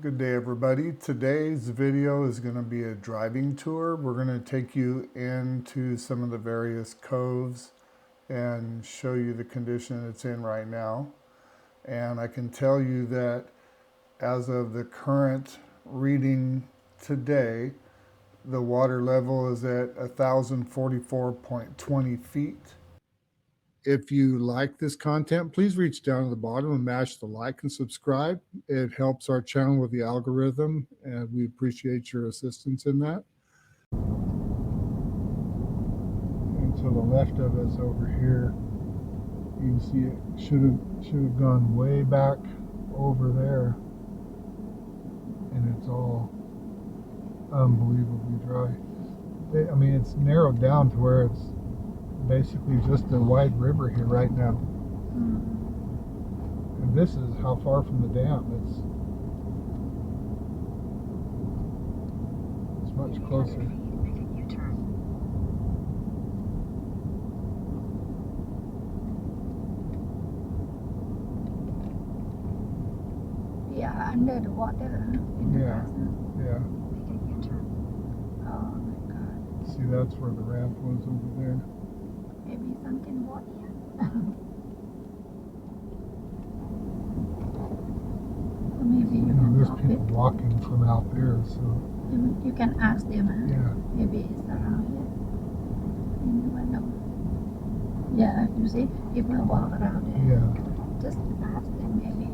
Good day, everybody. Today's video is going to be a driving tour. We're going to take you into some of the various coves and show you the condition it's in right now. And I can tell you that as of the current reading today, the water level is at 1,044.20 feet. If you like this content, please reach down to the bottom and mash the like and subscribe. It helps our channel with the algorithm, and we appreciate your assistance in that. And to the left of us over here, you can see it should have gone way back over there, and it's all unbelievably dry. I mean, it's narrowed down to where it's basically just a wide river here right now. And this is how far from the dam. It's much closer. Yeah, under the water. Yeah. Yeah. Oh my God. See, that's where the ramp was over there. Maybe sunken body. Maybe you can There's drop people it. walking from out there, so You can ask them. yeah. Maybe it's around here. You never know. Yeah, you see, people walk around there. Yeah. Just ask them maybe.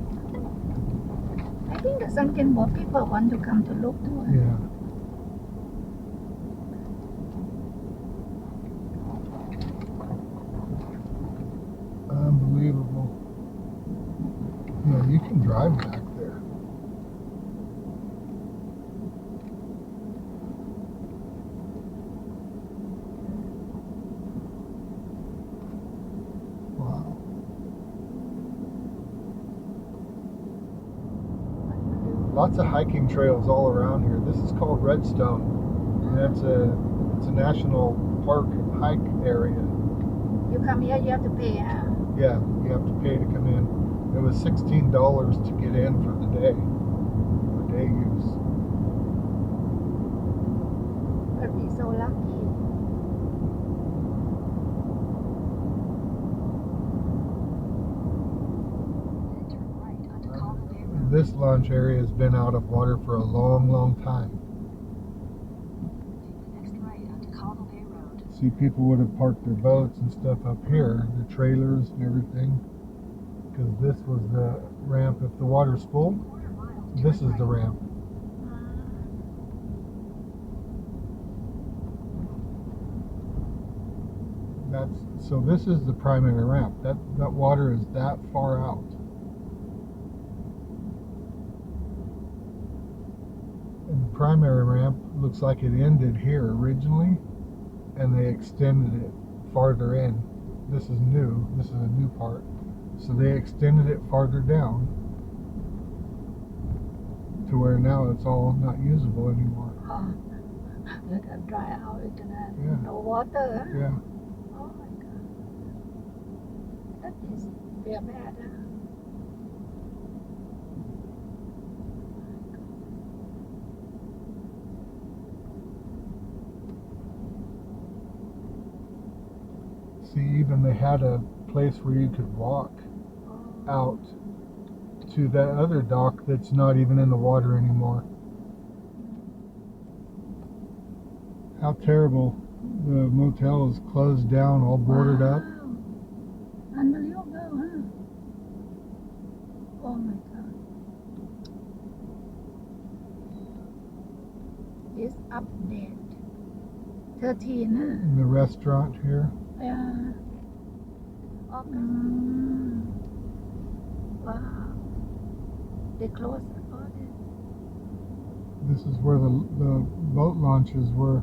I think the sunken boat people want to come to look too. Yeah. Unbelievable. Yeah, you can drive back there. Wow. Lots of hiking trails all around here. This is called Redstone, and it's a national park hike area. You come here, you have to pay. Yeah, you have to pay to come in. It was $16 to get in for the day, for day use. But we're so lucky. This launch area has been out of water for a long, long time. See, people would have parked their boats and stuff up here, their trailers and everything, because this was the ramp. If the water's full, this is the ramp. So this is the primary ramp. That water is that far out. And the primary ramp looks like it ended here originally, and they extended it farther in. This is new. This is a new part. So they extended it farther down to where now it's all not usable anymore. Oh, it can dry out. It can have Yeah. no water. Yeah. Oh my God. That is very bad. See, even they had a place where you could walk out to that other dock that's not even in the water anymore. How terrible. The motel is closed down, all boarded up. Unbelievable, huh? Oh my God. This update 13, huh? In the restaurant here. Yeah. Wow. They closed all this. This is where the boat launches were.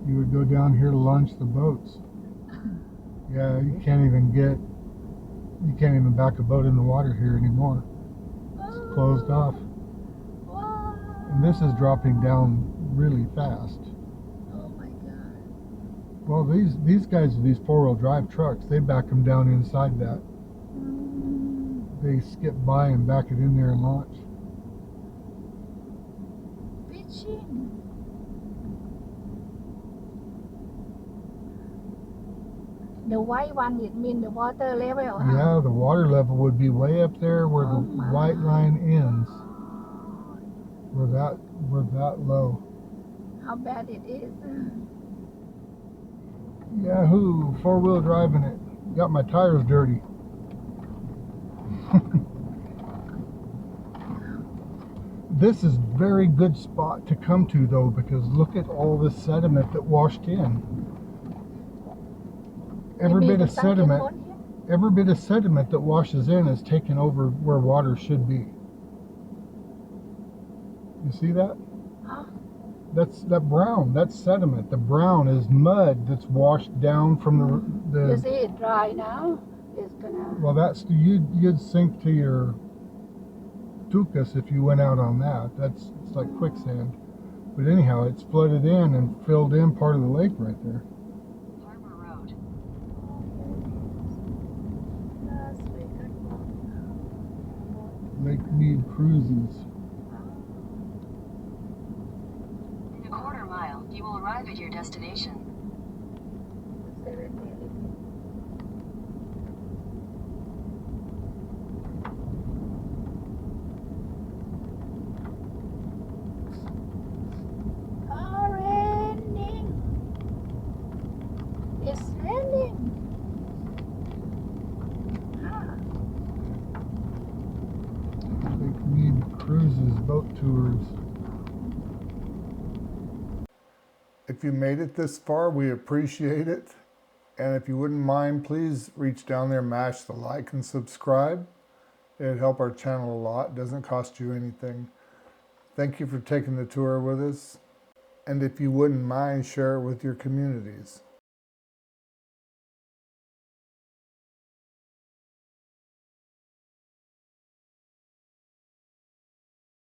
You would go down here to launch the boats. Yeah, you can't even back a boat in the water here anymore. It's closed off. Wow. And this is dropping down really fast. Oh my God. Well, these guys with these four-wheel drive trucks, they back them down inside that. they skip by and back it in there and launch. Fishing. The white one, it means the water level. Huh? Yeah, the water level would be way up there where the white line ends. We're that low. How bad it is. Yahoo! 4-wheel driving it. Got my tires dirty. This is very good spot to come to though, because look at all this sediment that washed in. Every bit of sediment that washes in is taken over where water should be. You see that? Huh? That's brown. That's sediment. The brown is mud that's washed down from the. You see it dry now. It's gonna. Well, that's you'd sink to your tuchus if you went out on that. It's like quicksand. But anyhow, it's flooded in and filled in part of the lake right there. Harbor Road. Lake Mead cruises. In a quarter mile, you will arrive at your destination. It's raining. Lake Mead cruises, boat tours. If you made it this far, we appreciate it. And if you wouldn't mind, please reach down there, mash the like and subscribe. It'd help our channel a lot. It doesn't cost you anything. Thank you for taking the tour with us. And if you wouldn't mind, share it with your communities.